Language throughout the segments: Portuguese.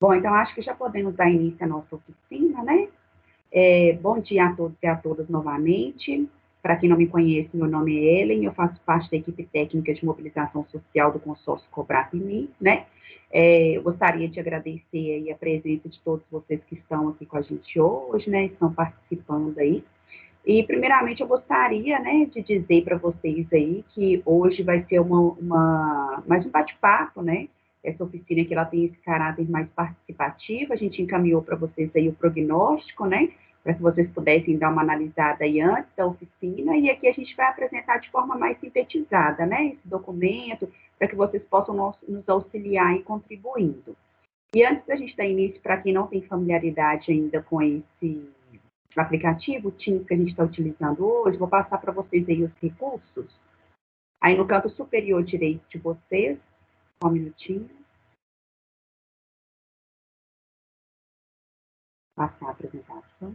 Bom, então acho que já podemos dar início à nossa oficina, né? Bom dia a todos e a todas novamente. Para quem não me conhece, meu nome é Ellen, eu faço parte da equipe técnica de mobilização social do consórcio Cobrap-Me, né? Eu gostaria de agradecer aí a presença de todos vocês que estão aqui com a gente hoje, né? Estão participando aí. E, primeiramente, eu gostaria, né, de dizer para vocês aí que hoje vai ser mais um bate-papo, né? Essa oficina aqui, ela tem esse caráter mais participativo, a gente encaminhou para vocês aí o prognóstico, né? Para que vocês pudessem dar uma analisada aí antes da oficina, e aqui a gente vai apresentar de forma mais sintetizada, né? Esse documento, para que vocês possam nos auxiliar e contribuindo. E antes da gente dar início, para quem não tem familiaridade ainda com esse aplicativo, o Teams que a gente está utilizando hoje, vou passar para vocês aí os recursos. Aí no canto superior direito de vocês, só um minutinho. Passar a apresentação.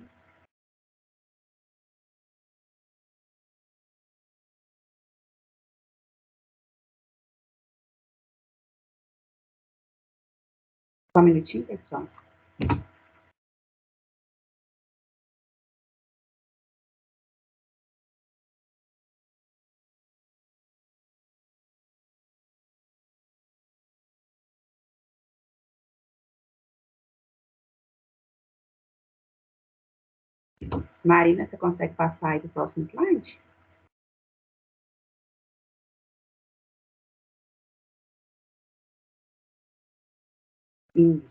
Só um minutinho, pessoal. Marina, você consegue passar aí do próximo slide? Isso.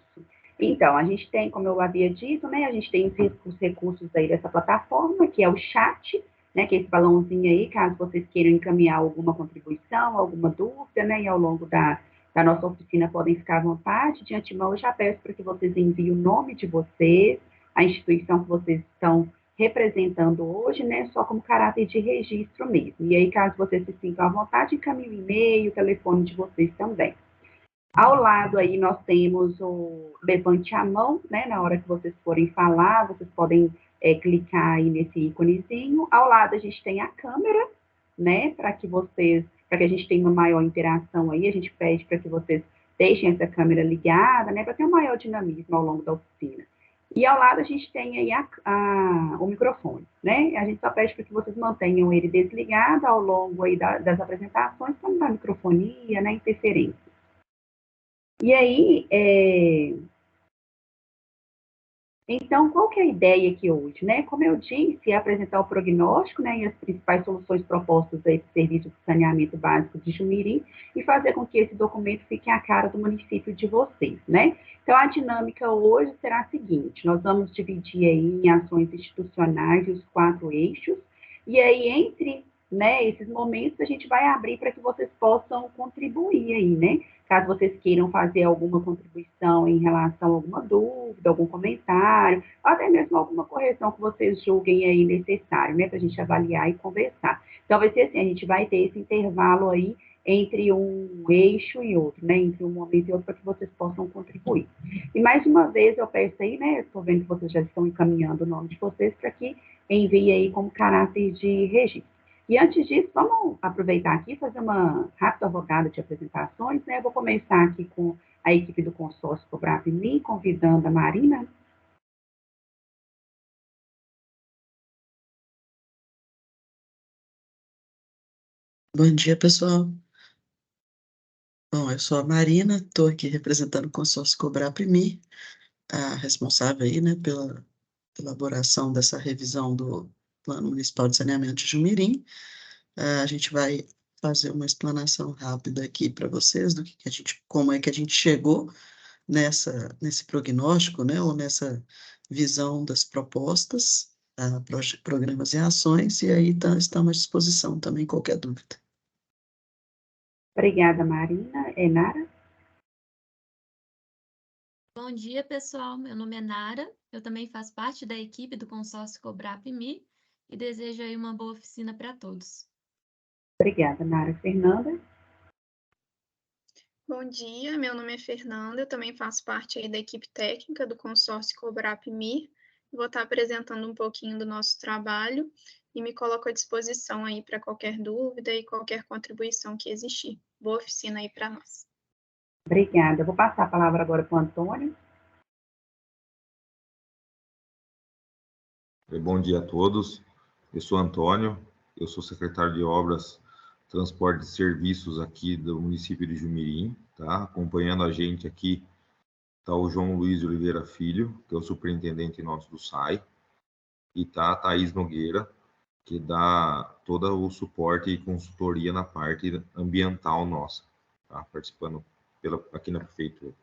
Então, a gente tem, como eu havia dito, né, a gente tem os recursos aí dessa plataforma, que é o chat, né, que é esse balãozinho aí, caso vocês queiram encaminhar alguma contribuição, alguma dúvida, né, e ao longo da nossa oficina podem ficar à vontade. De antemão, eu já peço para que vocês enviem o nome de vocês, a instituição que vocês estão representando hoje, né, só como caráter de registro mesmo. E aí, caso vocês se sintam à vontade, encaminhe o e-mail, o telefone de vocês também. Ao lado aí nós temos o levante a mão, né? Na hora que vocês forem falar, vocês podem clicar aí nesse íconezinho. Ao lado a gente tem a câmera, né? Para que a gente tenha uma maior interação aí, a gente pede para que vocês deixem essa câmera ligada, né? Para ter um maior dinamismo ao longo da oficina. E ao lado a gente tem aí o microfone, né? A gente só pede para que vocês mantenham ele desligado ao longo aí das apresentações, para não dar microfonia, né? Interferência. E aí, então, qual que é a ideia aqui hoje, né? Como eu disse, é apresentar o prognóstico, né, e as principais soluções propostas aí para o Serviço de Saneamento Básico de Jumirim e fazer com que esse documento fique à cara do município de vocês, né? Então, a dinâmica hoje será a seguinte, nós vamos dividir aí em ações institucionais os 4 eixos, e aí, entre, né, esses momentos, a gente vai abrir para que vocês possam contribuir aí, né? Caso vocês queiram fazer alguma contribuição em relação a alguma dúvida, algum comentário, ou até mesmo alguma correção que vocês julguem aí necessário, né, para a gente avaliar e conversar. Então, vai ser assim, a gente vai ter esse intervalo aí entre um eixo e outro, né, entre um momento e outro, para que vocês possam contribuir. E mais uma vez eu peço aí, né, estou vendo que vocês já estão encaminhando o nome de vocês para que envie aí como caráter de registro. E antes disso, vamos aproveitar aqui e fazer uma rápida rodada de apresentações, né? Eu vou começar aqui com a equipe do consórcio Cobrap-Me, convidando a Marina. Bom dia, pessoal. Bom, eu sou a Marina, estou aqui representando o consórcio Cobrap-Me, a responsável aí, né, pela elaboração dessa revisão do Plano Municipal de Saneamento de Jumirim. A gente vai fazer uma explanação rápida aqui para vocês do que a gente, como é que a gente chegou nesse prognóstico, né, ou nessa visão das propostas, programas e ações, e aí estamos à disposição também, qualquer dúvida. Obrigada, Marina. Nara? Bom dia, pessoal. Meu nome é Nara. Eu também faço parte da equipe do consórcio Cobrap-Me e desejo aí uma boa oficina para todos. Obrigada, Nara. Fernanda? Bom dia, meu nome é Fernanda, eu também faço parte aí da equipe técnica do consórcio Cobrap-Me. Vou estar apresentando um pouquinho do nosso trabalho e me coloco à disposição aí para qualquer dúvida e qualquer contribuição que existir. Boa oficina aí para nós. Obrigada. Eu vou passar a palavra agora para o Antônio. Bom dia a todos. Eu sou Antônio, eu sou secretário de Obras, Transporte e Serviços aqui do município de Jumirim, tá? Acompanhando a gente aqui está o João Luiz Oliveira Filho, que é o superintendente nosso do SAI, e tá a Thaís Nogueira, que dá todo o suporte e consultoria na parte ambiental nossa, tá? Participando aqui na prefeitura.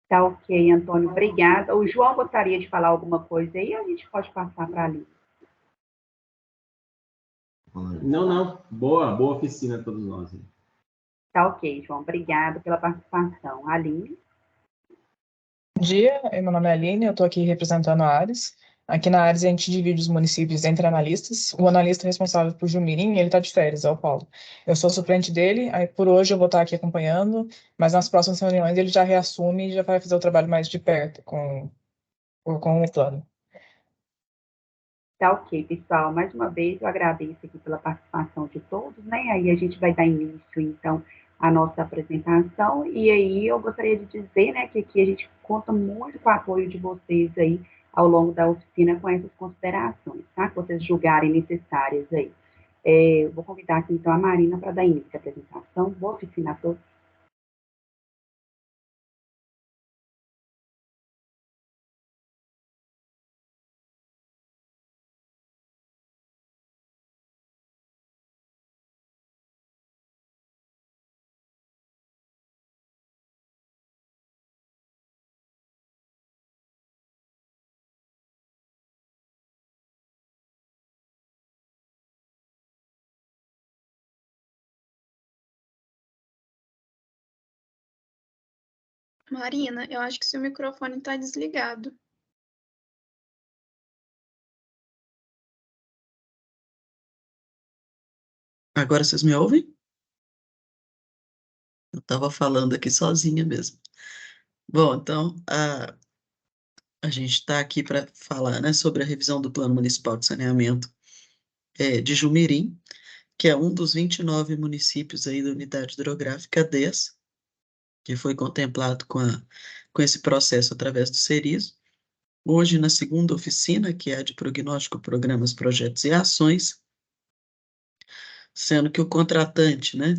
Tá ok, Antônio, obrigada. O João gostaria de falar alguma coisa aí, a gente pode passar para ali. Não. Boa oficina a todos nós. Tá ok, João, obrigado pela participação. Aline? Bom dia, meu nome é Aline, eu estou aqui representando a Ares. Aqui na Ares a gente divide os municípios entre analistas. O analista responsável por Jumirim, ele está de férias, é o Paulo. Eu sou suplente dele, aí por hoje eu vou estar aqui acompanhando, mas nas próximas reuniões ele já reassume e já vai fazer o trabalho mais de perto com o plano. Tá ok, pessoal. Mais uma vez, eu agradeço aqui pela participação de todos, né? Aí a gente vai dar início, então, à nossa apresentação. E aí eu gostaria de dizer, né, que aqui a gente conta muito com o apoio de vocês aí ao longo da oficina com essas considerações, tá? Que vocês julgarem necessárias aí. Eu vou convidar aqui, então, a Marina para dar início à apresentação. Boa oficina a todos. Marina, eu acho que seu microfone está desligado. Agora vocês me ouvem? Eu estava falando aqui sozinha mesmo. Bom, então, a gente está aqui para falar, né, sobre a revisão do Plano Municipal de Saneamento de Jumirim, que é um dos 29 municípios aí da Unidade Hidrográfica 10, que foi contemplado com esse processo através do Ceris. Hoje, na segunda oficina, que é a de prognóstico, programas, projetos e ações, sendo que o contratante, né,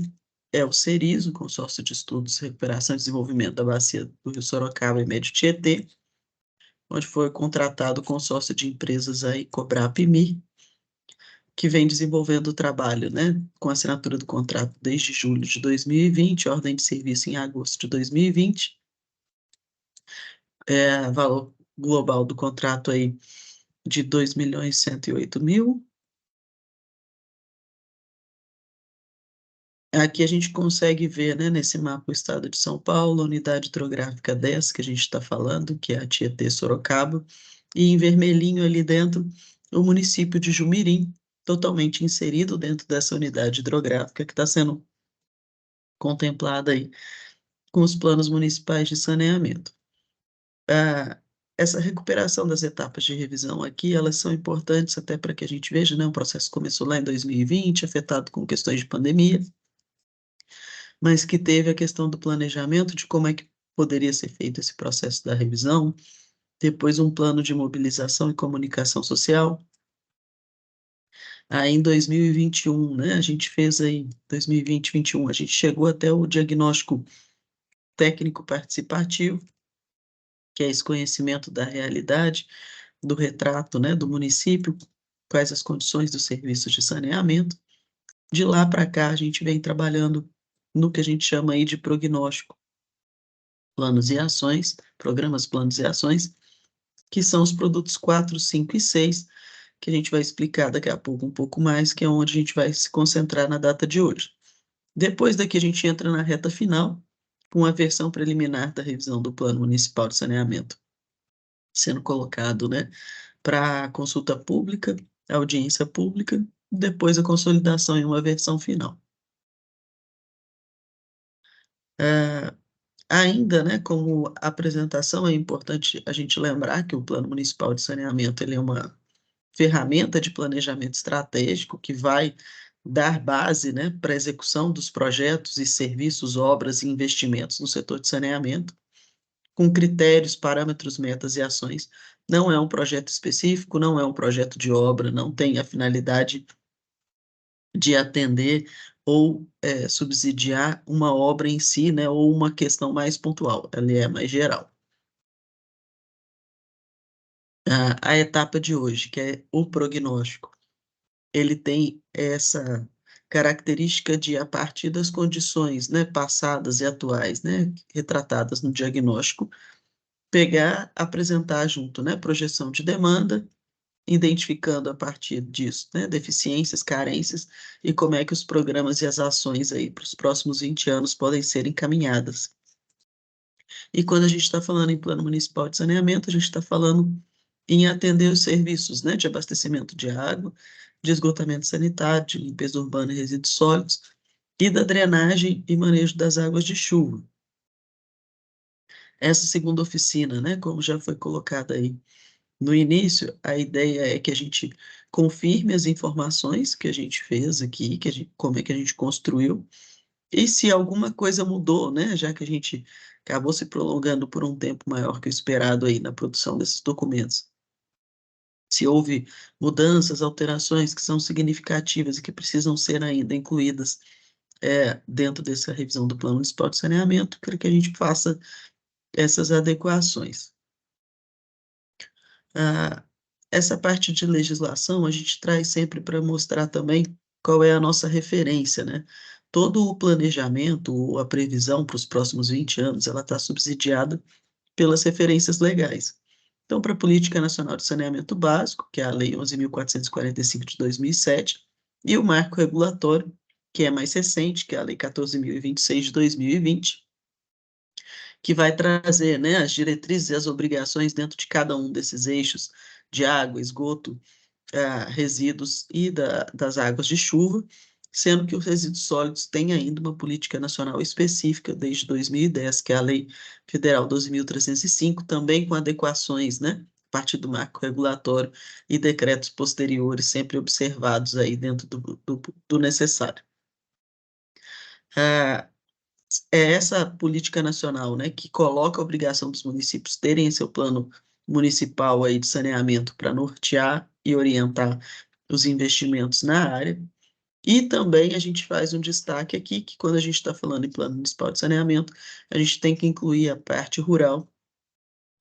é o Ceris, o Consórcio de Estudos, Recuperação e Desenvolvimento da Bacia do Rio Sorocaba e Médio Tietê, onde foi contratado o consórcio de empresas aí, Cobrapmi, que vem desenvolvendo o trabalho, né, com a assinatura do contrato desde julho de 2020, ordem de serviço em agosto de 2020, valor global do contrato aí de 2.108.000. Aqui a gente consegue ver, né, nesse mapa o estado de São Paulo, a unidade hidrográfica 10, que a gente está falando, que é a Tietê Sorocaba, e em vermelhinho ali dentro, o município de Jumirim, totalmente inserido dentro dessa unidade hidrográfica que está sendo contemplada aí com os planos municipais de saneamento. Essa recuperação das etapas de revisão aqui, elas são importantes até para que a gente veja, né, o processo começou lá em 2020, afetado com questões de pandemia, mas que teve a questão do planejamento, de como é que poderia ser feito esse processo da revisão, depois um plano de mobilização e comunicação social. Aí em 2021, né, a gente fez aí, 2020, 2021, a gente chegou até o diagnóstico técnico participativo, que é esse conhecimento da realidade, do retrato, né, do município, quais as condições dos serviços de saneamento. De lá para cá, a gente vem trabalhando no que a gente chama aí de prognóstico, planos e ações, programas, planos e ações, que são os produtos 4, 5 e 6, que a gente vai explicar daqui a pouco um pouco mais, que é onde a gente vai se concentrar na data de hoje. Depois daqui a gente entra na reta final, com a versão preliminar da revisão do Plano Municipal de Saneamento sendo colocado, né, para consulta pública, audiência pública, depois a consolidação em uma versão final. Ainda, né, como apresentação, é importante a gente lembrar que o Plano Municipal de Saneamento ele é uma ferramenta de planejamento estratégico que vai dar base, né, para a execução dos projetos e serviços, obras e investimentos no setor de saneamento, com critérios, parâmetros, metas e ações Não é um projeto específico, não é um projeto de obra, não tem a finalidade de atender ou subsidiar uma obra em si, né, ou uma questão mais pontual, ela é mais geral. A etapa de hoje, que é o prognóstico, ele tem essa característica de, a partir das condições, né, passadas e atuais, né, retratadas no diagnóstico, pegar, apresentar junto, né, projeção de demanda, identificando a partir disso, né, deficiências, carências, e como é que os programas e as ações aí para os próximos 20 anos podem ser encaminhadas. E quando a gente está falando em plano municipal de saneamento, a gente está falando em atender os serviços, né, de abastecimento de água, de esgotamento sanitário, de limpeza urbana e resíduos sólidos, e da drenagem e manejo das águas de chuva. Essa segunda oficina, né, como já foi colocada aí no início, a ideia é que a gente confirme as informações que a gente fez aqui, como é que a gente construiu, e se alguma coisa mudou, né, já que a gente acabou se prolongando por um tempo maior que o esperado aí na produção desses documentos. Se houve mudanças, alterações que são significativas e que precisam ser ainda incluídas dentro dessa revisão do Plano Municipal de Saneamento, quero que a gente faça essas adequações. Essa parte de legislação a gente traz sempre para mostrar também qual é a nossa referência, né? Todo o planejamento ou a previsão para os próximos 20 anos, ela está subsidiada pelas referências legais. Então, para a Política Nacional de Saneamento Básico, que é a Lei 11.445 de 2007, e o Marco Regulatório, que é mais recente, que é a Lei 14.026 de 2020, que vai trazer, né, as diretrizes e as obrigações dentro de cada um desses eixos de água, esgoto, resíduos e das águas de chuva, sendo que os resíduos sólidos têm ainda uma política nacional específica desde 2010, que é a Lei Federal 12.305, também com adequações, né, a partir do marco regulatório e decretos posteriores, sempre observados aí dentro do necessário. É essa política nacional, né, que coloca a obrigação dos municípios terem seu plano municipal aí de saneamento para nortear e orientar os investimentos na área. E também a gente faz um destaque aqui que, quando a gente está falando em plano municipal de saneamento, a gente tem que incluir a parte rural.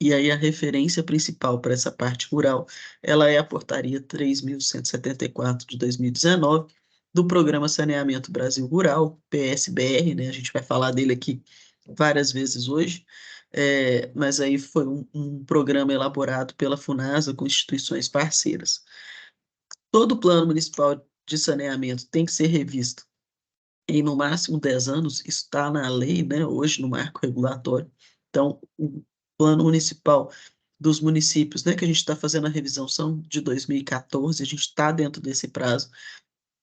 E aí a referência principal para essa parte rural, ela é a Portaria 3.174 de 2019, do Programa Saneamento Brasil Rural, PSBR, né? A gente vai falar dele aqui várias vezes hoje, mas aí foi um programa elaborado pela FUNASA com instituições parceiras. Todo o plano municipal de saneamento tem que ser revisto em no máximo 10 anos, isso está na lei, né, hoje no marco regulatório. Então, o plano municipal dos municípios, né, que a gente está fazendo a revisão, são de 2014, a gente está dentro desse prazo,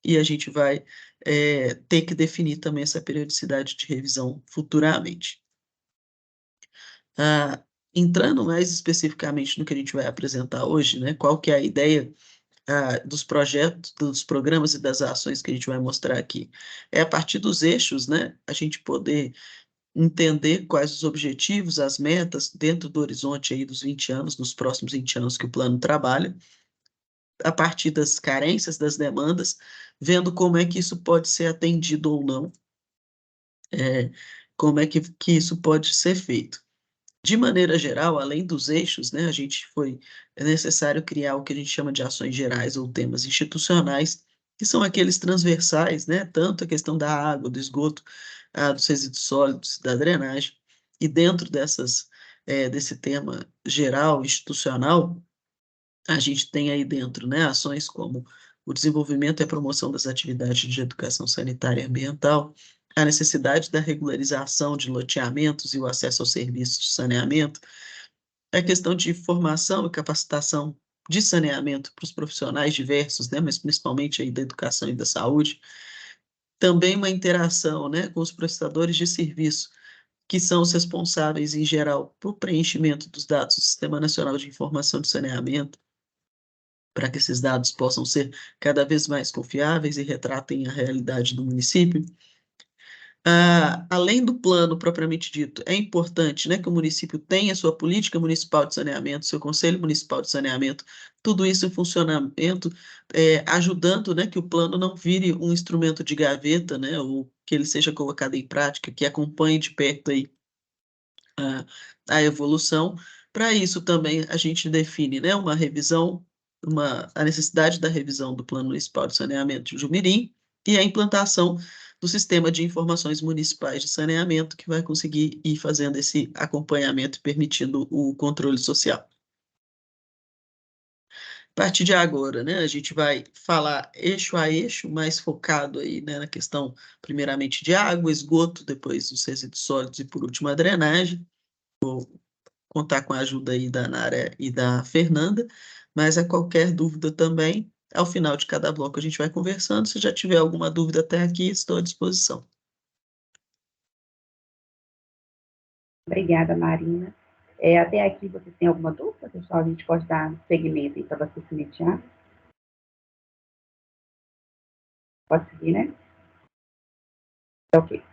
e a gente vai ter que definir também essa periodicidade de revisão futuramente. Entrando mais especificamente no que a gente vai apresentar hoje, né, qual que é a ideia dos projetos, dos programas e das ações que a gente vai mostrar aqui. É a partir dos eixos, né, a gente poder entender quais os objetivos, as metas dentro do horizonte aí dos 20 anos, nos próximos 20 anos que o plano trabalha, a partir das carências, das demandas, vendo como é que isso pode ser atendido ou não, como é que isso pode ser feito. De maneira geral, além dos eixos, né, é necessário criar o que a gente chama de ações gerais ou temas institucionais, que são aqueles transversais, né, tanto a questão da água, do esgoto, dos resíduos sólidos, da drenagem, e dentro desse tema geral, institucional, a gente tem aí dentro, né, ações como o desenvolvimento e a promoção das atividades de educação sanitária e ambiental, a necessidade da regularização de loteamentos e o acesso aos serviços de saneamento, a questão de formação e capacitação de saneamento para os profissionais diversos, né, mas principalmente aí da educação e da saúde, também uma interação, né, com os prestadores de serviço, que são os responsáveis, em geral, por preenchimento dos dados do Sistema Nacional de Informação de Saneamento, para que esses dados possam ser cada vez mais confiáveis e retratem a realidade do município. Além do plano propriamente dito, é importante, né, que o município tenha sua política municipal de saneamento, seu conselho municipal de saneamento, tudo isso em funcionamento, ajudando, né, que o plano não vire um instrumento de gaveta, né, ou que ele seja colocado em prática, que acompanhe de perto aí a evolução. Para isso também a gente define, né, uma revisão, a necessidade da revisão do Plano Municipal de Saneamento de Jumirim e a implantação do Sistema de Informações Municipais de Saneamento, que vai conseguir ir fazendo esse acompanhamento e permitindo o controle social. A partir de agora, né, a gente vai falar eixo a eixo, mais focado aí, né, na questão, primeiramente, de água, esgoto, depois dos resíduos sólidos e, por último, a drenagem. Vou contar com a ajuda aí da Nara e da Fernanda, mas a qualquer dúvida também, ao final de cada bloco a gente vai conversando. Se já tiver alguma dúvida até aqui, estou à disposição. Obrigada, Marina. Até aqui, vocês têm alguma dúvida, pessoal? A gente pode dar seguimento para o abastecimento de água? Pode seguir, né? Ok.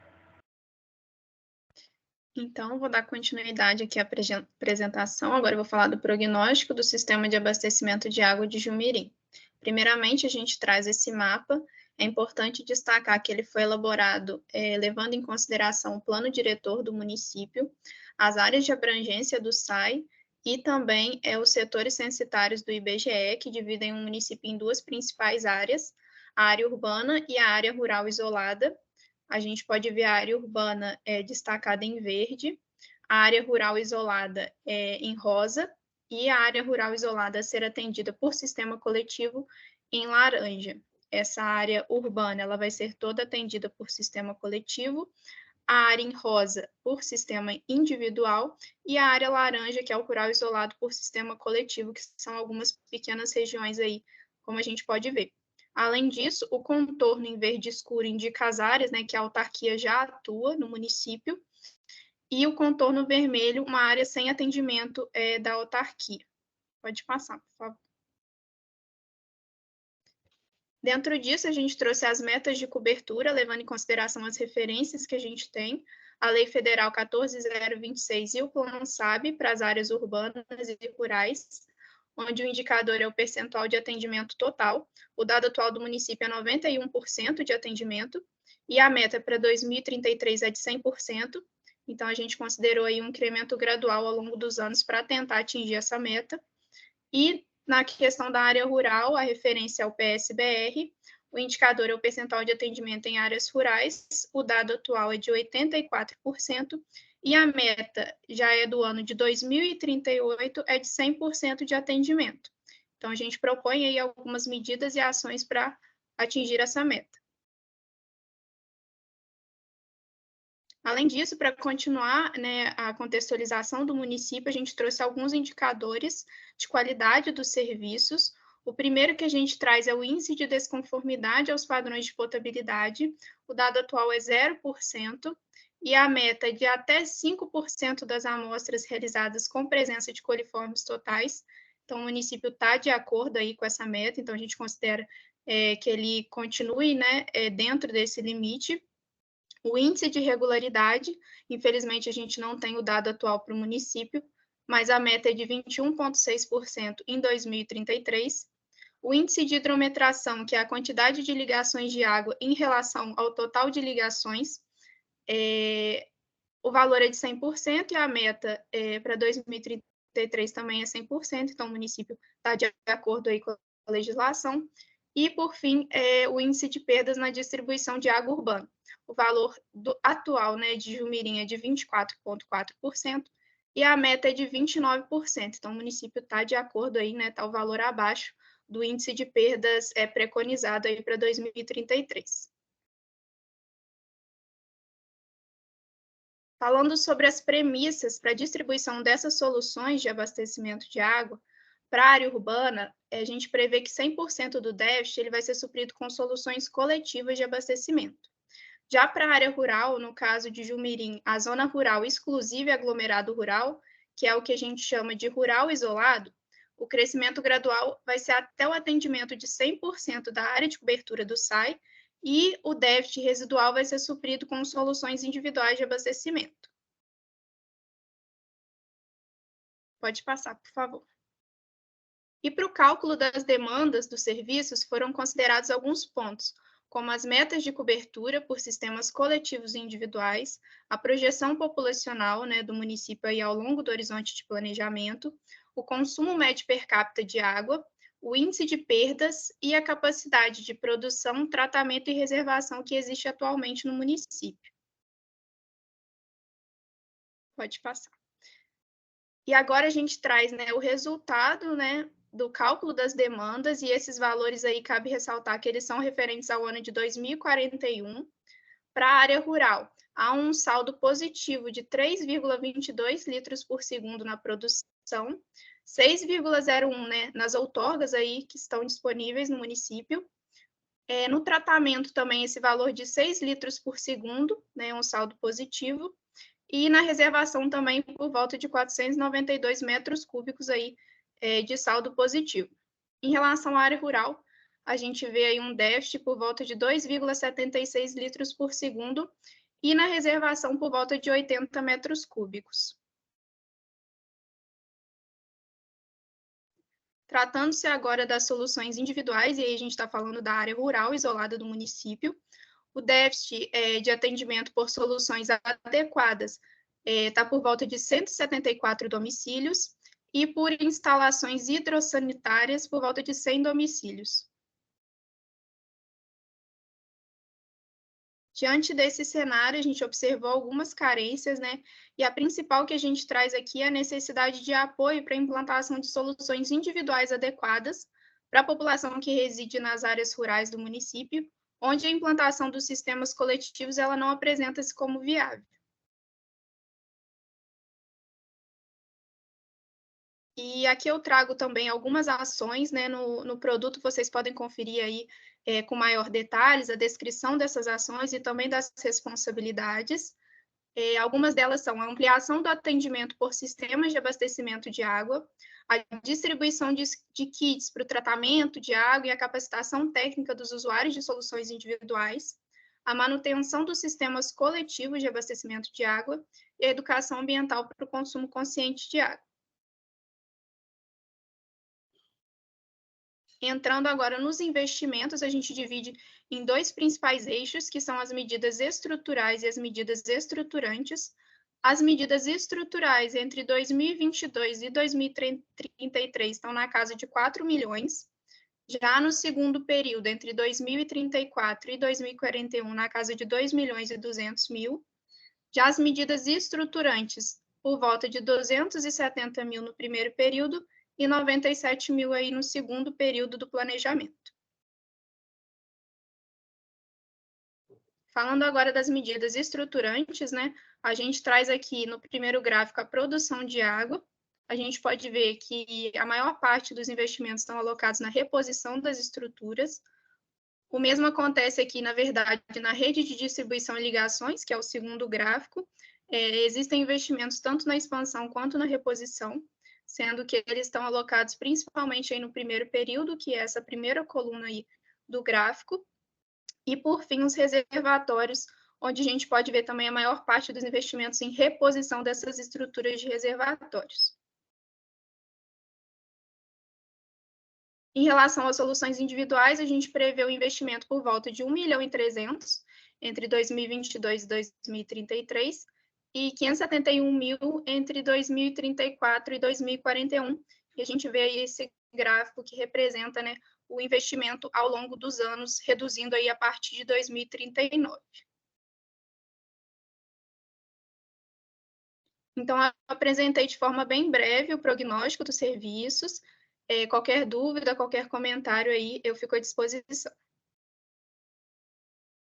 Então, vou dar continuidade aqui à apresentação. Agora eu vou falar do prognóstico do Sistema de Abastecimento de Água de Jumirim. Primeiramente, a gente traz esse mapa. É importante destacar que ele foi elaborado levando em consideração o plano diretor do município, as áreas de abrangência do SAI e também os setores censitários do IBGE, que dividem o município em duas principais áreas, a área urbana e a área rural isolada. A gente pode ver a área urbana destacada em verde, a área rural isolada em rosa e a área rural isolada a ser atendida por sistema coletivo em laranja. Essa área urbana ela vai ser toda atendida por sistema coletivo, a área em rosa por sistema individual e a área laranja, que é o rural isolado, por sistema coletivo, que são algumas pequenas regiões aí, como a gente pode ver. Além disso, o contorno em verde escuro indica as áreas, né, que a autarquia já atua no município, e o contorno vermelho, uma área sem atendimento da autarquia. Pode passar, por favor. Dentro disso, a gente trouxe as metas de cobertura, levando em consideração as referências que a gente tem, a Lei Federal 14.026 e o Plano SAB para as áreas urbanas e rurais, onde o indicador é o percentual de atendimento total. O dado atual do município é 91% de atendimento, e a meta para 2033 é de 100%, então a gente considerou aí um incremento gradual ao longo dos anos para tentar atingir essa meta. E na questão da área rural, a referência é o PSBR, o indicador é o percentual de atendimento em áreas rurais, o dado atual é de 84%, e a meta já é do ano de 2038, é de 100% de atendimento. Então, a gente propõe aí algumas medidas e ações para atingir essa meta. Além disso, para continuar, né, a contextualização do município, a gente trouxe alguns indicadores de qualidade dos serviços. O primeiro que a gente traz é o índice de desconformidade aos padrões de potabilidade. O dado atual é 0%, e a meta é de até 5% das amostras realizadas com presença de coliformes totais. Então, o município está de acordo aí com essa meta, então a gente considera que ele continue, né, dentro desse limite. O índice de regularidade, infelizmente a gente não tem o dado atual para o município, mas a meta é de 21,6% em 2033. O índice de hidrometração, que é a quantidade de ligações de água em relação ao total de ligações, o valor é de 100% e a meta para 2033 também é 100%, então o município está de acordo aí com a legislação. E, por fim, o índice de perdas na distribuição de água urbana. O valor atual, né, de Jumirim é de 24,4% e a meta é de 29%. Então, o município está de acordo aí, né, está o valor abaixo do índice de perdas preconizado aí para 2033. Falando sobre as premissas para a distribuição dessas soluções de abastecimento de água, para a área urbana, a gente prevê que 100% do déficit ele vai ser suprido com soluções coletivas de abastecimento. Já para a área rural, no caso de Jumirim, a zona rural exclusiva e aglomerado rural, que é o que a gente chama de rural isolado, o crescimento gradual vai ser até o atendimento de 100% da área de cobertura do SAI, e o déficit residual vai ser suprido com soluções individuais de abastecimento. Pode passar, por favor. E para o cálculo das demandas dos serviços foram considerados alguns pontos, como as metas de cobertura por sistemas coletivos e individuais, a projeção populacional, né, do município aí ao longo do horizonte de planejamento, o consumo médio per capita de água, o índice de perdas e a capacidade de produção, tratamento e reservação que existe atualmente no município. Pode passar. E agora a gente traz, né, o resultado, né, do cálculo das demandas, e esses valores aí cabe ressaltar que eles são referentes ao ano de 2041. Para a área rural, há um saldo positivo de 3,22 litros por segundo na produção, 6,01, né, nas outorgas aí que estão disponíveis no município. No tratamento também esse valor de 6 litros por segundo, né, um saldo positivo, e na reservação também por volta de 492 metros cúbicos aí, de saldo positivo. Em relação à área rural, a gente vê aí um déficit por volta de 2,76 litros por segundo e na reservação por volta de 80 metros cúbicos. Tratando-se agora das soluções individuais, e aí a gente está falando da área rural isolada do município, o déficit de atendimento por soluções adequadas está por volta de 174 domicílios e por instalações hidrossanitárias por volta de 100 domicílios. Diante desse cenário, a gente observou algumas carências, né? E a principal que a gente traz aqui é a necessidade de apoio para a implantação de soluções individuais adequadas para a população que reside nas áreas rurais do município, onde a implantação dos sistemas coletivos ela não apresenta-se como viável. E aqui eu trago também algumas ações, né, no produto, vocês podem conferir aí com maior detalhes a descrição dessas ações e também das responsabilidades. Algumas delas são a ampliação do atendimento por sistemas de abastecimento de água, a distribuição de kits para o tratamento de água e a capacitação técnica dos usuários de soluções individuais, a manutenção dos sistemas coletivos de abastecimento de água e a educação ambiental para o consumo consciente de água. Entrando agora nos investimentos, a gente divide em dois principais eixos, que são as medidas estruturais e as medidas estruturantes. As medidas estruturais entre 2022 e 2033 estão na casa de 4 milhões. Já no segundo período, entre 2034 e 2041, na casa de 2 milhões e 200 mil. Já as medidas estruturantes, por volta de 270 mil no primeiro período e 97 mil aí no segundo período do planejamento. Falando agora das medidas estruturantes, né, a gente traz aqui no primeiro gráfico a produção de água. A gente pode ver que a maior parte dos investimentos estão alocados na reposição das estruturas. O mesmo acontece aqui, na verdade, na rede de distribuição e ligações, que é o segundo gráfico. Existem investimentos tanto na expansão quanto na reposição, sendo que eles estão alocados principalmente aí no primeiro período, que é essa primeira coluna aí do gráfico, e por fim os reservatórios, onde a gente pode ver também a maior parte dos investimentos em reposição dessas estruturas de reservatórios. Em relação às soluções individuais, a gente prevê o investimento por volta de 1,3 milhão entre 2022 e 2033, e 571 mil entre 2034 e 2041. E a gente vê aí esse gráfico que representa, né, o investimento ao longo dos anos, reduzindo aí a partir de 2039. Então, eu apresentei de forma bem breve o prognóstico dos serviços. Qualquer dúvida, qualquer comentário aí, eu fico à disposição.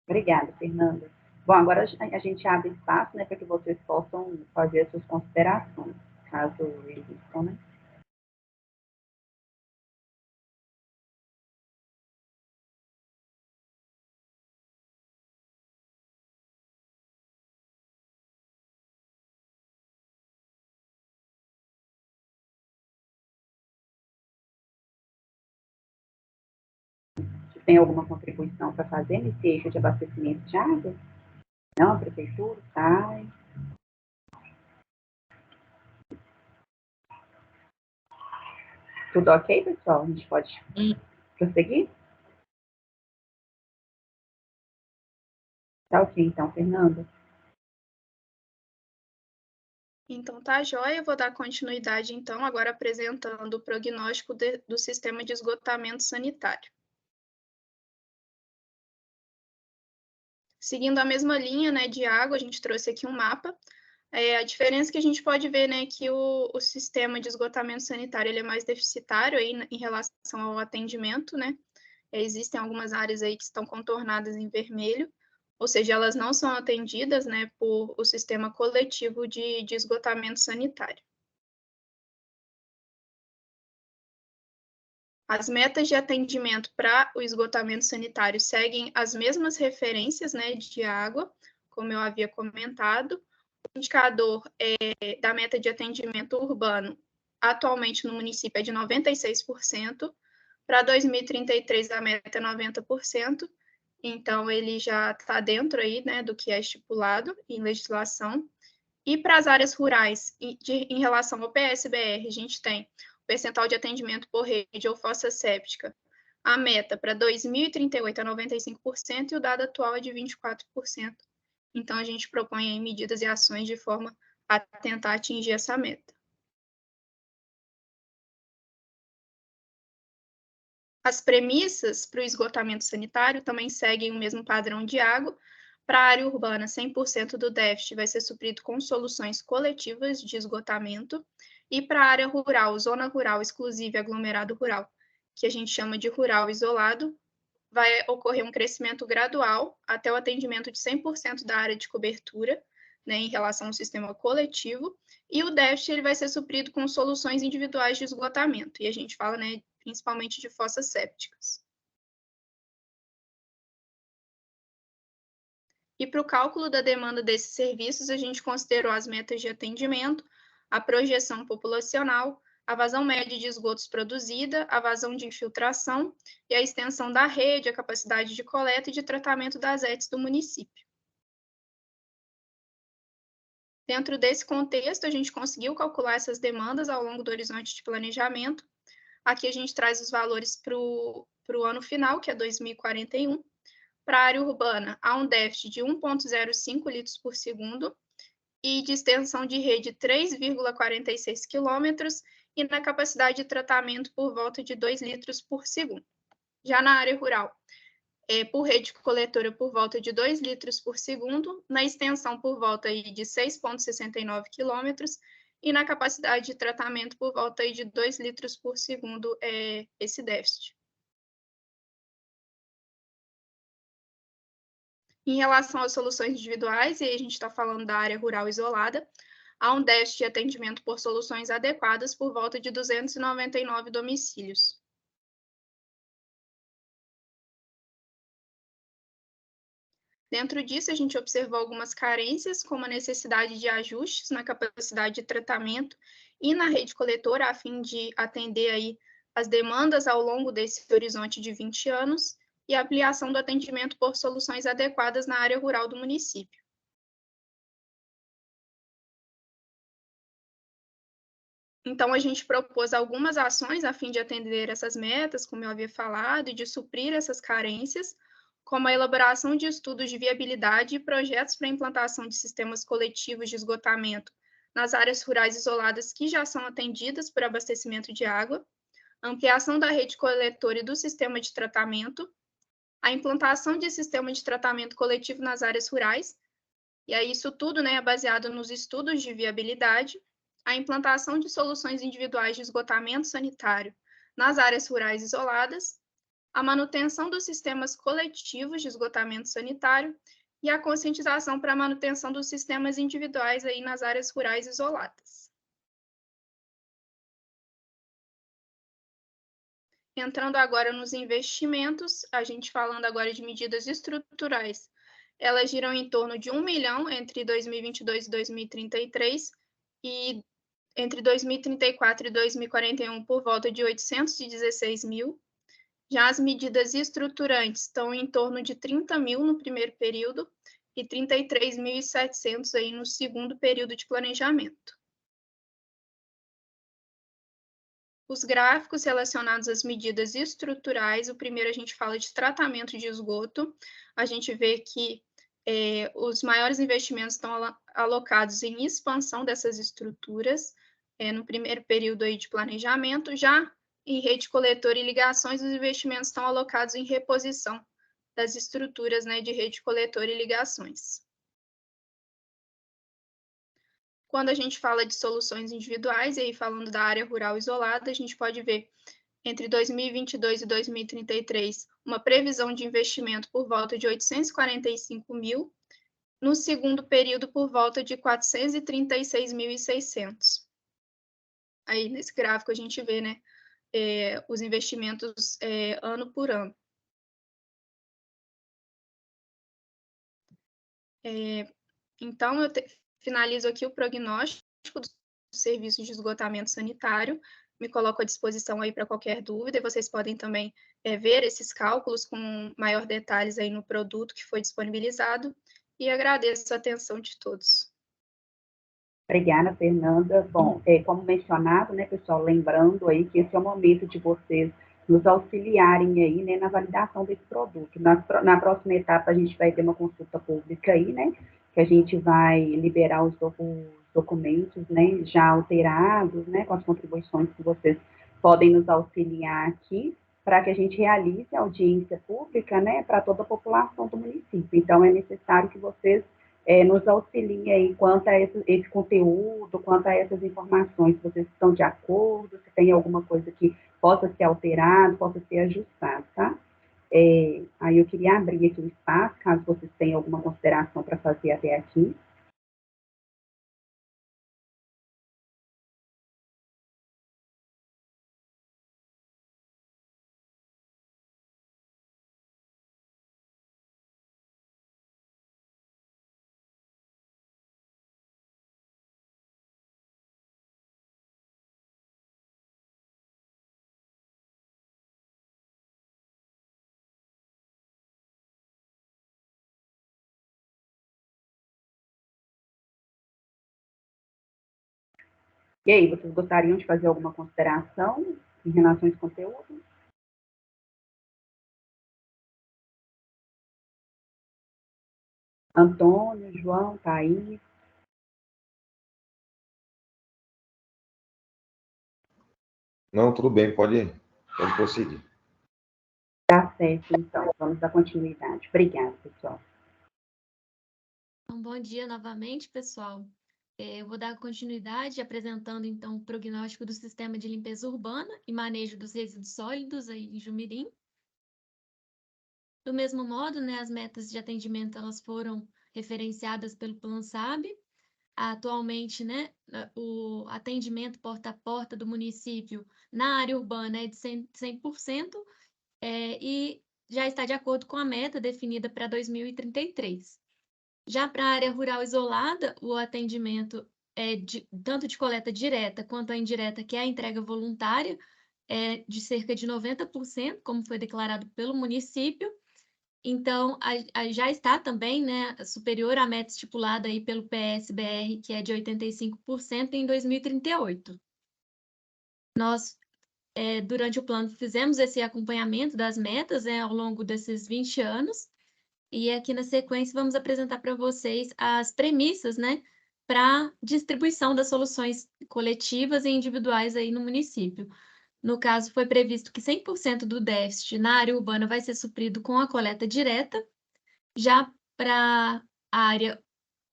Obrigada, Fernanda. Bom, agora a gente abre espaço, né, para que vocês possam fazer as suas considerações, caso existam, né? tem alguma contribuição para fazer nesse eixo de abastecimento de água? Não, a prefeitura sai. Tudo ok, pessoal? A gente pode prosseguir? Tá ok, então, Fernanda. Então, tá joia. Eu vou dar continuidade, então, agora apresentando o prognóstico do sistema de esgotamento sanitário. Seguindo a mesma linha, né, de água, a gente trouxe aqui um mapa. A diferença que a gente pode ver, né, que o sistema de esgotamento sanitário ele é mais deficitário aí em relação ao atendimento, né? Existem algumas áreas aí que estão contornadas em vermelho, ou seja, elas não são atendidas, né, por o sistema coletivo de esgotamento sanitário. As metas de atendimento para o esgotamento sanitário seguem as mesmas referências, né, de água, como eu havia comentado. O indicador da meta de atendimento urbano, atualmente no município, é de 96%. Para 2033, a meta é 90%. Então, ele já está dentro aí, né, do que é estipulado em legislação. E para as áreas rurais, em relação ao PSBR, a gente tem o percentual de atendimento por rede ou fossa séptica. A meta para 2038 é 95% e o dado atual é de 24%. Então, a gente propõe aí medidas e ações de forma a tentar atingir essa meta. As premissas para o esgotamento sanitário também seguem o mesmo padrão de água. Para a área urbana, 100% do déficit vai ser suprido com soluções coletivas de esgotamento. E para a área rural, zona rural exclusiva e aglomerado rural, que a gente chama de rural isolado, vai ocorrer um crescimento gradual até o atendimento de 100% da área de cobertura, né, em relação ao sistema coletivo, e o déficit ele vai ser suprido com soluções individuais de esgotamento. E a gente fala, né, principalmente de fossas sépticas. E para o cálculo da demanda desses serviços, a gente considerou as metas de atendimento, a projeção populacional, a vazão média de esgotos produzida, a vazão de infiltração e a extensão da rede, a capacidade de coleta e de tratamento das ETs do município. Dentro desse contexto, a gente conseguiu calcular essas demandas ao longo do horizonte de planejamento. Aqui a gente traz os valores para o ano final, que é 2041. Para a área urbana, há um déficit de 1,05 litros por segundo e de extensão de rede 3,46 quilômetros e na capacidade de tratamento por volta de 2 litros por segundo. Já na área rural, por rede coletora por volta de 2 litros por segundo, na extensão por volta de 6,69 quilômetros e na capacidade de tratamento por volta de 2 litros por segundo esse déficit. Em relação às soluções individuais, e aí a gente está falando da área rural isolada, há um déficit de atendimento por soluções adequadas por volta de 299 domicílios. Dentro disso, a gente observou algumas carências, como a necessidade de ajustes na capacidade de tratamento e na rede coletora, a fim de atender aí as demandas ao longo desse horizonte de 20 anos, e a ampliação do atendimento por soluções adequadas na área rural do município. Então, a gente propôs algumas ações a fim de atender essas metas, como eu havia falado, e de suprir essas carências, como a elaboração de estudos de viabilidade e projetos para a implantação de sistemas coletivos de esgotamento nas áreas rurais isoladas que já são atendidas por abastecimento de água, ampliação da rede coletora e do sistema de tratamento, a implantação de sistema de tratamento coletivo nas áreas rurais, e aí isso tudo, né, é baseado nos estudos de viabilidade, a implantação de soluções individuais de esgotamento sanitário nas áreas rurais isoladas, a manutenção dos sistemas coletivos de esgotamento sanitário e a conscientização para a manutenção dos sistemas individuais aí nas áreas rurais isoladas. Entrando agora nos investimentos, a gente falando agora de medidas estruturais, elas giram em torno de 1 milhão entre 2022 e 2033 e entre 2034 e 2041 por volta de 816 mil. Já as medidas estruturantes estão em torno de 30 mil no primeiro período e 33.700 aí no segundo período de planejamento. Os gráficos relacionados às medidas estruturais, o primeiro a gente fala de tratamento de esgoto, a gente vê que os maiores investimentos estão alocados em expansão dessas estruturas, no primeiro período aí de planejamento, já em rede coletora e ligações, os investimentos estão alocados em reposição das estruturas, né, de rede coletora e ligações. Quando a gente fala de soluções individuais, e aí falando da área rural isolada, a gente pode ver entre 2022 e 2033 uma previsão de investimento por volta de 845 mil, no segundo período por volta de 436.600. Aí nesse gráfico a gente vê, né, os investimentos ano por ano. Então, finalizo aqui o prognóstico do serviço de esgotamento sanitário, me coloco à disposição aí para qualquer dúvida, e vocês podem também ver esses cálculos com maior detalhes aí no produto que foi disponibilizado, e agradeço a atenção de todos. Obrigada, Fernanda. Bom, como mencionado, né, pessoal, lembrando aí que esse é o momento de vocês nos auxiliarem aí, né, na validação desse produto. Na próxima etapa, a gente vai ter uma consulta pública aí, né, que a gente vai liberar os documentos, né, já alterados, né, com as contribuições que vocês podem nos auxiliar aqui, para que a gente realize a audiência pública, né, para toda a população do município. Então, é necessário que vocês nos auxiliem aí quanto a esse conteúdo, quanto a essas informações, se vocês estão de acordo, se tem alguma coisa que possa ser alterado, possa ser ajustado, tá? Aí eu queria abrir aqui o espaço, caso vocês tenham alguma consideração para fazer até aqui. E aí, vocês gostariam de fazer alguma consideração em relação a esse conteúdo? Antônio, João, Thaís? Não, tudo bem, pode prosseguir. Tá certo, então, vamos dar continuidade. Obrigada, pessoal. Bom dia novamente, pessoal. Eu vou dar continuidade apresentando, então, o prognóstico do Sistema de Limpeza Urbana e Manejo dos Resíduos Sólidos aí em Jumirim. Do mesmo modo, né, as metas de atendimento elas foram referenciadas pelo PlanSAB. Atualmente, né, o atendimento porta a porta do município na área urbana é de 100%, e já está de acordo com a meta definida para 2033. Já para a área rural isolada, o atendimento é tanto de coleta direta quanto a indireta, que é a entrega voluntária, é de cerca de 90%, como foi declarado pelo município. Então, já está também, né, superior à meta estipulada aí pelo PSBR, que é de 85% em 2038. Nós, durante o plano, fizemos esse acompanhamento das metas, ao longo desses 20 anos, e aqui na sequência vamos apresentar para vocês as premissas, né, para distribuição das soluções coletivas e individuais aí no município. No caso, foi previsto que 100% do déficit na área urbana vai ser suprido com a coleta direta. Já para a área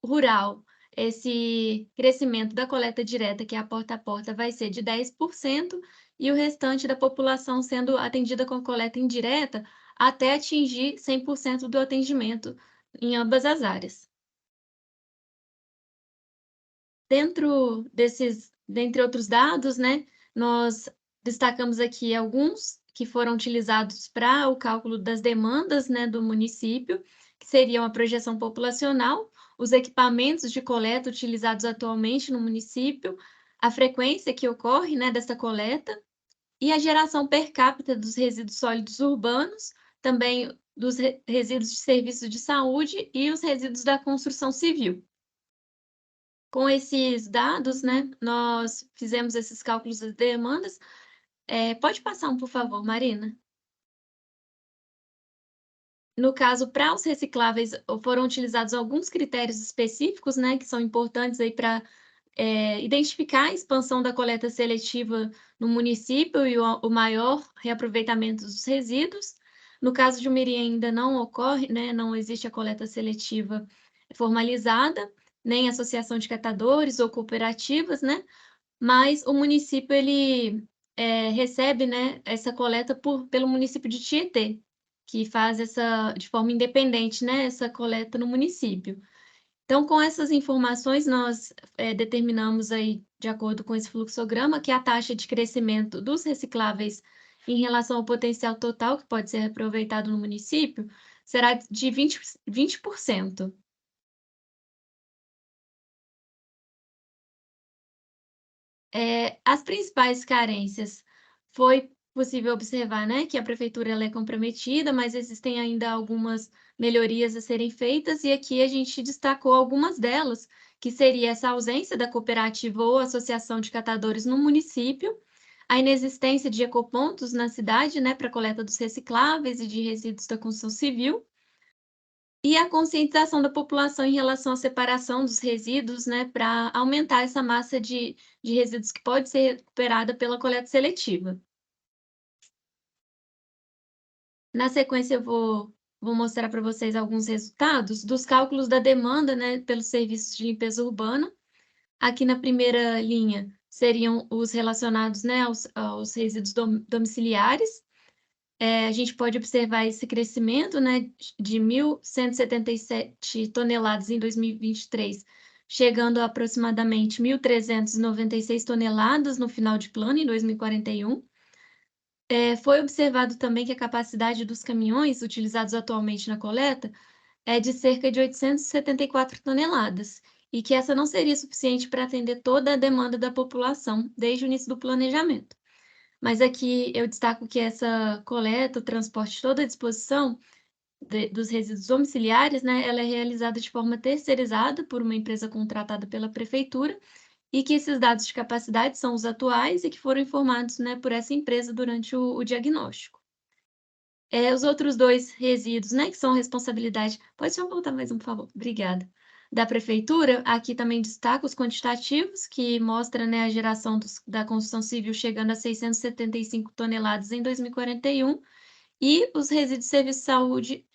rural, esse crescimento da coleta direta, que é a porta, vai ser de 10%, e o restante da população sendo atendida com coleta indireta até atingir 100% do atendimento em ambas as áreas. Dentre outros dados, né, nós destacamos aqui alguns que foram utilizados para o cálculo das demandas, né, do município, que seriam a projeção populacional, os equipamentos de coleta utilizados atualmente no município, a frequência que ocorre, né, dessa coleta, e a geração per capita dos resíduos sólidos urbanos, também dos resíduos de serviços de saúde e os resíduos da construção civil. Com esses dados, né, nós fizemos esses cálculos das demandas. Pode passar por favor, Marina? No caso, para os recicláveis, foram utilizados alguns critérios específicos, né, que são importantes aí para identificar a expansão da coleta seletiva no município e o maior reaproveitamento dos resíduos. No caso de Jumirim ainda não ocorre, né, não existe a coleta seletiva formalizada, nem associação de catadores ou cooperativas, né, mas o município ele recebe, né, essa coleta pelo município de Tietê, que faz essa de forma independente, né, essa coleta no município. Então, com essas informações, nós determinamos aí, de acordo com esse fluxograma, que a taxa de crescimento dos recicláveis em relação ao potencial total que pode ser aproveitado no município será de 20%. As principais carências foi possível observar, né, que a prefeitura ela é comprometida, mas existem ainda algumas melhorias a serem feitas, e aqui a gente destacou algumas delas, que seria essa ausência da cooperativa ou associação de catadores no município, a inexistência de ecopontos na cidade, né, para coleta dos recicláveis e de resíduos da construção civil, e a conscientização da população em relação à separação dos resíduos, né, para aumentar essa massa de resíduos que pode ser recuperada pela coleta seletiva. Na sequência, eu vou mostrar para vocês alguns resultados dos cálculos da demanda, né, pelos serviços de limpeza urbana. Aqui na primeira linha seriam os relacionados, né, aos resíduos domiciliares. A gente pode observar esse crescimento, né, de 1.177 toneladas em 2023, chegando a aproximadamente 1.396 toneladas no final de plano, em 2041. Foi observado também que a capacidade dos caminhões utilizados atualmente na coleta é de cerca de 874 toneladas, e que essa não seria suficiente para atender toda a demanda da população desde o início do planejamento. Mas aqui eu destaco que essa coleta, o transporte, toda a disposição dos resíduos domiciliares, né, ela é realizada de forma terceirizada por uma empresa contratada pela prefeitura, e que esses dados de capacidade são os atuais e que foram informados, né, por essa empresa durante o diagnóstico. Os outros dois resíduos, né, que são responsabilidade... Pode só voltar mais por favor? Obrigada. Da prefeitura, aqui também destaco os quantitativos, que mostra, né, a geração da construção civil chegando a 675 toneladas em 2041, e os resíduos de serviço de saúde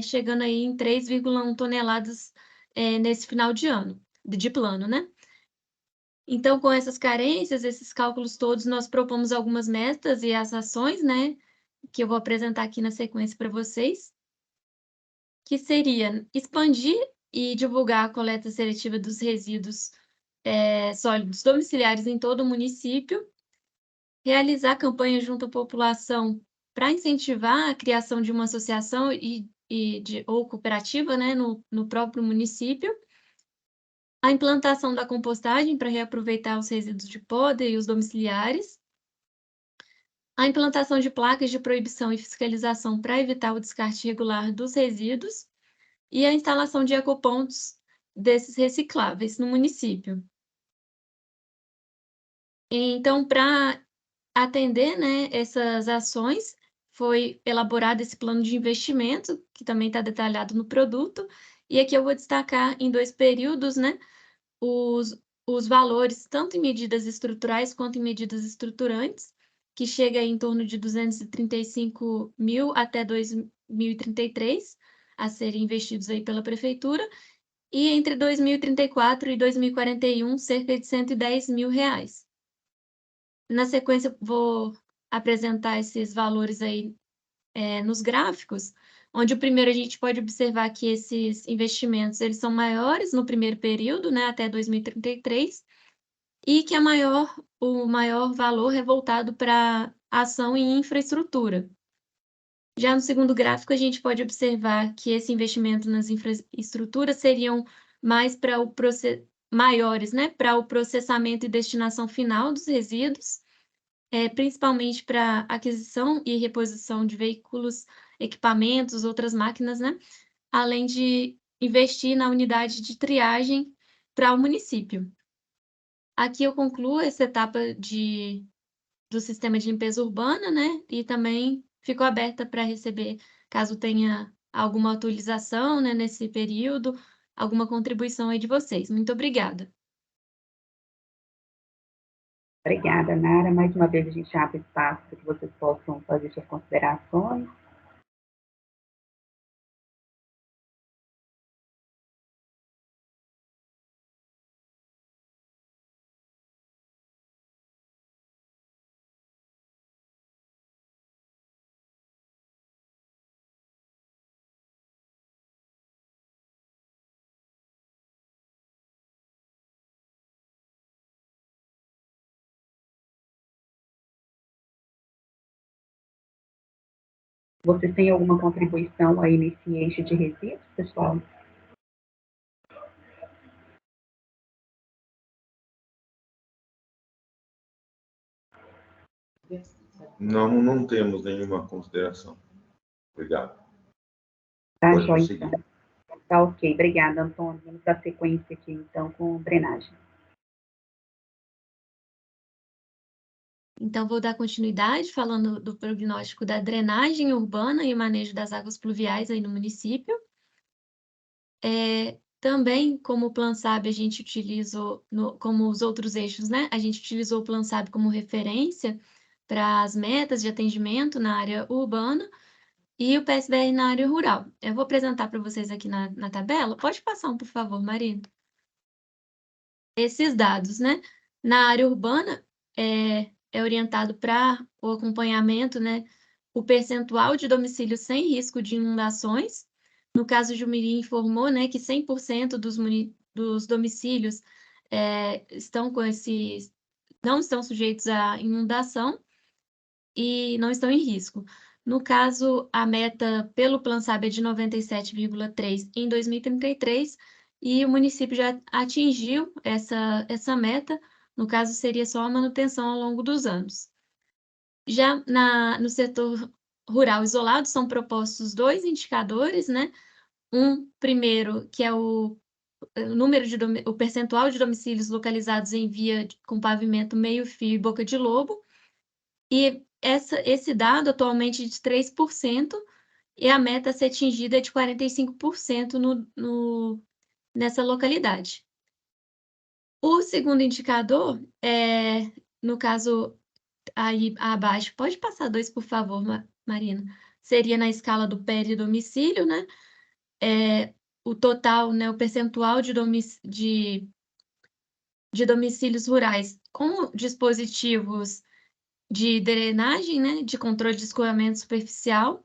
chegando aí em 3,1 toneladas nesse final de ano, de plano, né? Então, com essas carências, esses cálculos todos, nós propomos algumas metas e as ações, né, que eu vou apresentar aqui na sequência para vocês, que seria expandir e divulgar a coleta seletiva dos resíduos sólidos domiciliares em todo o município, realizar campanha junto à população para incentivar a criação de uma associação ou cooperativa, né, no próprio município, a implantação da compostagem para reaproveitar os resíduos de poda e os domiciliares, a implantação de placas de proibição e fiscalização para evitar o descarte irregular dos resíduos e a instalação de ecopontos desses recicláveis no município. Então, para atender, né, essas ações, foi elaborado esse plano de investimento, que também está detalhado no produto, e aqui eu vou destacar em 2 períodos, né, os valores, tanto em medidas estruturais quanto em medidas estruturantes, que chega em torno de 235 mil até 2033, a serem investidos aí pela prefeitura, e entre 2034 e 2041, cerca de 110 mil reais. Na sequência, vou apresentar esses valores aí nos gráficos, onde o primeiro a gente pode observar que esses investimentos eles são maiores no primeiro período, né, até 2033, e que o maior valor é voltado para ação em infraestrutura. Já no segundo gráfico, a gente pode observar que esse investimento nas infraestruturas seriam mais maiores, né, para o processamento e destinação final dos resíduos, principalmente para aquisição e reposição de veículos, equipamentos, outras máquinas, né? Além de investir na unidade de triagem para o município. Aqui eu concluo essa etapa do sistema de limpeza urbana, né? E também fico aberta para receber, caso tenha alguma atualização, né, nesse período, alguma contribuição aí de vocês. Muito obrigada. Obrigada, Nara. Mais uma vez a gente abre espaço para que vocês possam fazer suas considerações. Vocês têm alguma contribuição aí nesse eixo de resíduos, pessoal? Não temos nenhuma consideração. Obrigado. Tá, Pode joia, prosseguir. então. Tá, ok. Obrigada, Antônio. Vamos dar sequência aqui, então, com drenagem. Então, vou dar continuidade falando do prognóstico da drenagem urbana e o manejo das águas pluviais aí no município. Também, como o PlanSAB, a gente utilizou, como os outros eixos, né? A gente utilizou o PlanSAB como referência para as metas de atendimento na área urbana e o PSBR na área rural. Eu vou apresentar para vocês aqui na tabela. Pode passar por favor, Marina. Esses dados, né? Na área urbana, é orientado para o acompanhamento, né? O percentual de domicílios sem risco de inundações. No caso, o Jumirim informou, né, que 100% dos domicílios não estão sujeitos à inundação e não estão em risco. No caso, a meta pelo PlanSAB é de 97,3 em 2033 e o município já atingiu essa meta. No caso, seria só a manutenção ao longo dos anos. Já no setor rural isolado, são propostos 2 indicadores, né? Um primeiro, que é o percentual de domicílios localizados em via com pavimento meio-fio e boca de lobo, e esse dado atualmente é de 3%, e a meta a ser atingida é de 45% nessa localidade. O segundo indicador, no caso, aí abaixo, pode passar 2, por favor, Marina, seria na escala do peridomicílio, né? O total, né, o percentual de domicílios rurais com dispositivos de drenagem, né, de controle de escoamento superficial.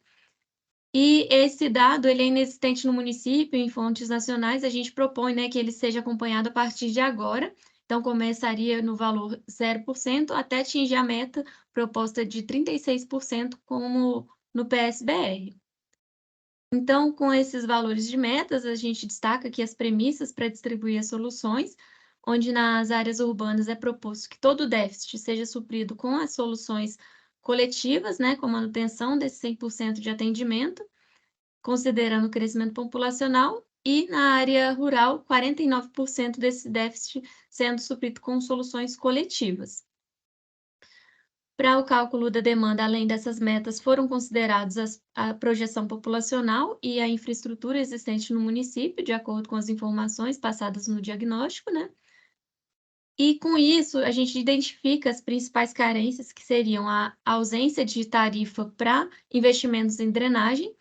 E esse dado ele é inexistente no município, em fontes nacionais, a gente propõe, né, que ele seja acompanhado a partir de agora. Então, começaria no valor 0% até atingir a meta proposta de 36%, como no PSBR. Então, com esses valores de metas, a gente destaca aqui as premissas para distribuir as soluções, onde nas áreas urbanas é proposto que todo o déficit seja suprido com as soluções coletivas, né, com manutenção desse 100% de atendimento, considerando o crescimento populacional, e na área rural, 49% desse déficit sendo suprido com soluções coletivas. Para o cálculo da demanda, além dessas metas, foram considerados a projeção populacional e a infraestrutura existente no município, de acordo com as informações passadas no diagnóstico, né? E com isso, a gente identifica as principais carências, que seriam a ausência de tarifa para investimentos em drenagem,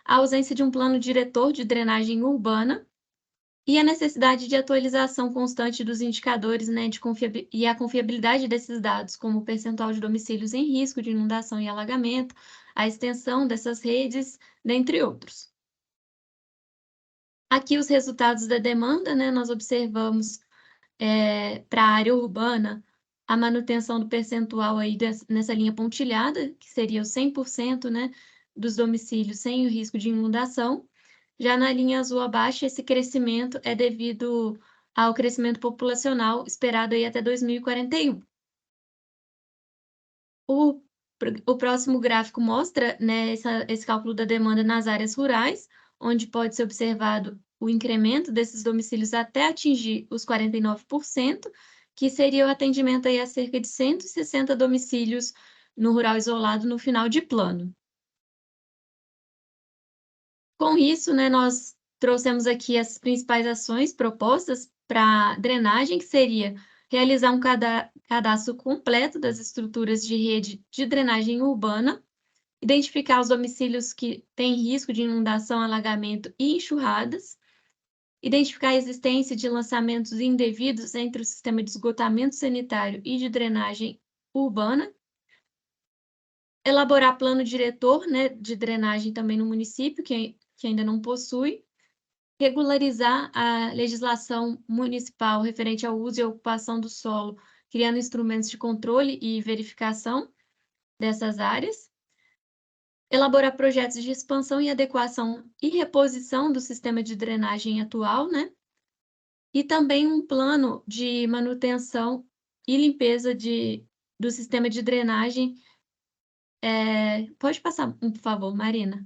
a ausência de um plano diretor de drenagem urbana e a necessidade de atualização constante dos indicadores, né, e a confiabilidade desses dados, como o percentual de domicílios em risco de inundação e alagamento, a extensão dessas redes, dentre outros. Aqui os resultados da demanda, né, nós observamos para a área urbana a manutenção do percentual aí nessa linha pontilhada, que seria o 100%, né, dos domicílios sem o risco de inundação. Já na linha azul abaixo, esse crescimento é devido ao crescimento populacional esperado aí até 2041. O próximo gráfico mostra, né, esse cálculo da demanda nas áreas rurais, onde pode ser observado o incremento desses domicílios até atingir os 49%, que seria o atendimento aí a cerca de 160 domicílios no rural isolado no final de plano. Com isso, né, nós trouxemos aqui as principais ações propostas para drenagem, que seria realizar um cadastro completo das estruturas de rede de drenagem urbana, identificar os domicílios que têm risco de inundação, alagamento e enxurradas, identificar a existência de lançamentos indevidos entre o sistema de esgotamento sanitário e de drenagem urbana, elaborar plano diretor, né, de drenagem também no município, que ainda não possui, regularizar a legislação municipal referente ao uso e ocupação do solo, criando instrumentos de controle e verificação dessas áreas, elaborar projetos de expansão e adequação e reposição do sistema de drenagem atual, né? E também um plano de manutenção e limpeza do sistema de drenagem. Pode passar, por favor, Marina?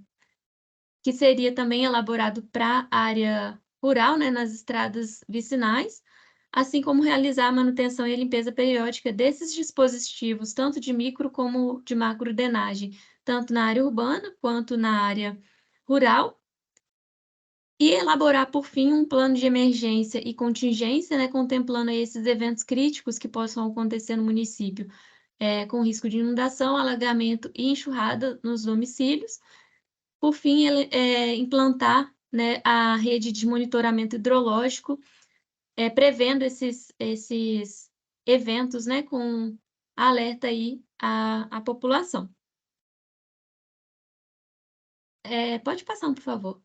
Que seria também elaborado para a área rural, né, nas estradas vicinais, assim como realizar a manutenção e a limpeza periódica desses dispositivos, tanto de micro como de macro drenagem, tanto na área urbana quanto na área rural, e elaborar, por fim, um plano de emergência e contingência, né, contemplando aí esses eventos críticos que possam acontecer no município, com risco de inundação, alagamento e enxurrada nos domicílios. Por fim, implantar, né, a rede de monitoramento hidrológico, prevendo esses eventos, né, com alerta aí à população. Pode passar, por favor.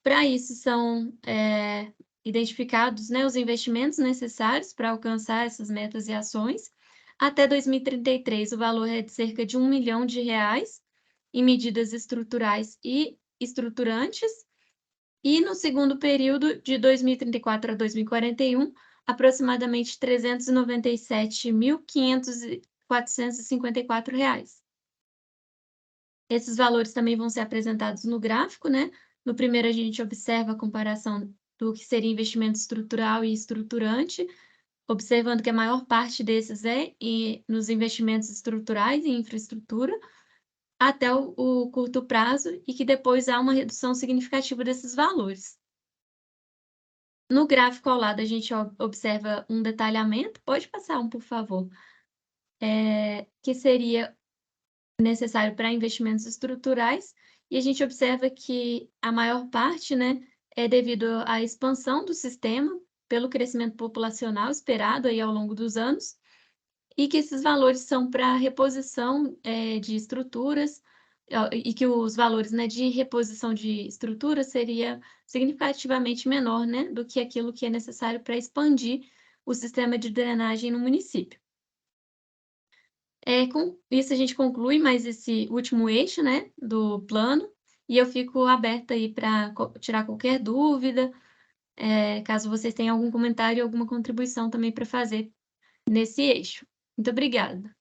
Para isso, são identificados, né, os investimentos necessários para alcançar essas metas e ações. Até 2033, o valor é de cerca de R$ 1 milhão em medidas estruturais e estruturantes, e no segundo período, de 2034 a 2041, aproximadamente R$ 397.454. Esses valores também vão ser apresentados no gráfico, né? No primeiro, a gente observa a comparação do que seria investimento estrutural e estruturante, observando que a maior parte desses nos investimentos estruturais em infraestrutura, até o curto prazo, e que depois há uma redução significativa desses valores. No gráfico ao lado, a gente observa um detalhamento, pode passar um, por favor, que seria necessário para investimentos estruturais, e a gente observa que a maior parte, né, é devido à expansão do sistema pelo crescimento populacional esperado aí ao longo dos anos, e que esses valores são para reposição de estruturas, e que os valores, né, de reposição de estruturas seria significativamente menor, né, do que aquilo que é necessário para expandir o sistema de drenagem no município. Com isso, a gente conclui mais esse último eixo, né, do plano, e eu fico aberta aí para tirar qualquer dúvida, caso vocês tenham algum comentário, alguma contribuição também para fazer nesse eixo. Muito obrigada.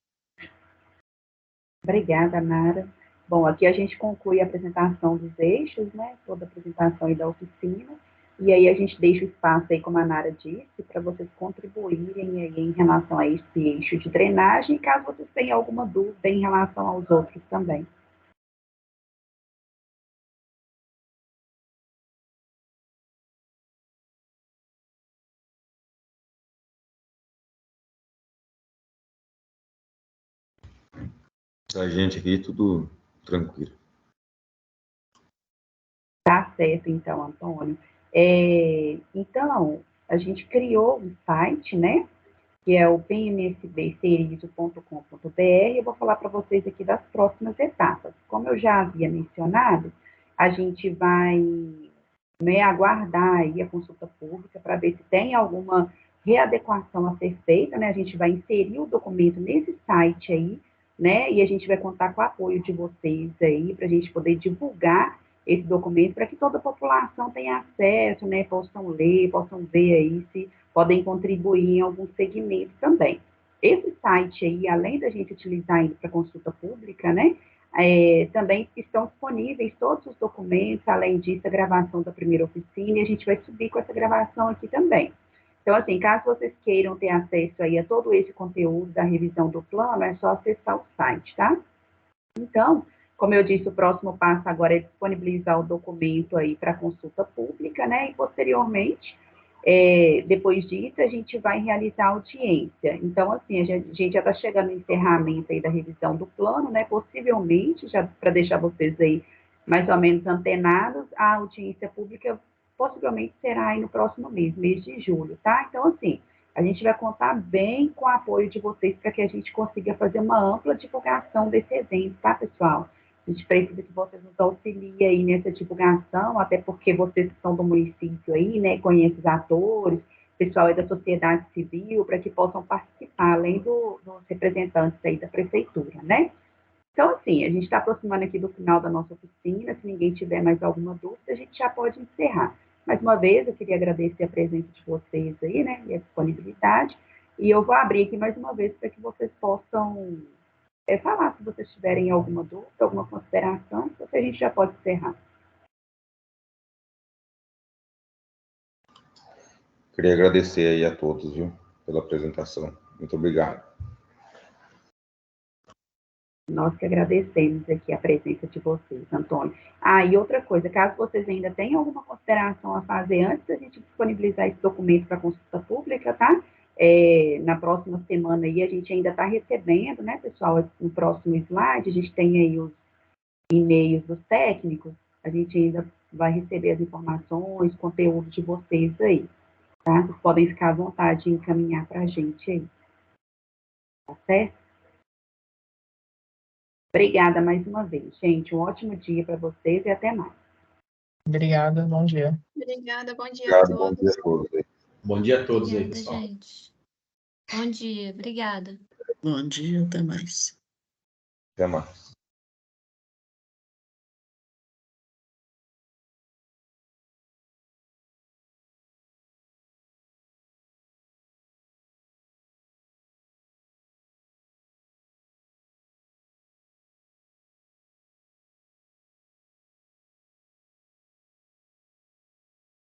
Obrigada, Nara. Bom, aqui a gente conclui a apresentação dos eixos, né, toda a apresentação aí da oficina, e aí a gente deixa o espaço aí, como a Nara disse, para vocês contribuírem aí em relação a esse eixo de drenagem, caso vocês tenham alguma dúvida em relação aos outros também. A gente aqui, tudo tranquilo. Tá certo, então, Antônio. Então, a gente criou um site, né, que é o pmsbcerizo.com.br. Eu vou falar para vocês aqui das próximas etapas. Como eu já havia mencionado, a gente vai, né, aguardar aí a consulta pública para ver se tem alguma readequação a ser feita, né? A gente vai inserir o documento nesse site aí, né? E a gente vai contar com o apoio de vocês aí para a gente poder divulgar esse documento para que toda a população tenha acesso, né? Possam ler, possam ver aí se podem contribuir em algum segmento também. Esse site aí, além da gente utilizar ele para consulta pública, né, também estão disponíveis todos os documentos, além disso, a gravação da primeira oficina, e a gente vai subir com essa gravação aqui também. Então, assim, caso vocês queiram ter acesso aí a todo esse conteúdo da revisão do plano, é só acessar o site, tá? Então, como eu disse, o próximo passo agora é disponibilizar o documento aí para consulta pública, né? E posteriormente, depois disso, a gente vai realizar a audiência. Então, assim, a gente já está chegando no encerramento aí da revisão do plano, né? Possivelmente, já para deixar vocês aí mais ou menos antenados, a audiência pública possivelmente será aí no próximo mês de julho, tá? Então, assim, a gente vai contar bem com o apoio de vocês para que a gente consiga fazer uma ampla divulgação desse evento, tá, pessoal? A gente precisa que vocês nos auxiliem aí nessa divulgação, até porque vocês que são do município aí, né, conhecem os atores, pessoal aí da sociedade civil, para que possam participar, além dos representantes aí da prefeitura, né? Então, assim, a gente está aproximando aqui do final da nossa oficina, se ninguém tiver mais alguma dúvida, a gente já pode encerrar. Mais uma vez, eu queria agradecer a presença de vocês aí, né, e a disponibilidade, e eu vou abrir aqui mais uma vez para que vocês possam falar, se vocês tiverem alguma dúvida, alguma consideração, porque a gente já pode encerrar. Queria agradecer aí a todos, viu, pela apresentação. Muito obrigado. Nós que agradecemos aqui a presença de vocês, Antônio. E outra coisa, caso vocês ainda tenham alguma consideração a fazer antes da gente disponibilizar esse documento para consulta pública, tá? Na próxima semana aí a gente ainda está recebendo, né, pessoal, no próximo slide, a gente tem aí os e-mails dos técnicos, a gente ainda vai receber as informações, conteúdo de vocês aí, tá? Vocês podem ficar à vontade de encaminhar para a gente aí, tá certo? Obrigada mais uma vez, gente. Um ótimo dia para vocês e até mais. Obrigada, bom dia. Obrigada, bom dia a Obrigado, bom dia todos. a todos. Bom dia a todos aí, Obrigada, pessoal. gente. Bom dia, obrigada. Bom dia, até mais. Até mais.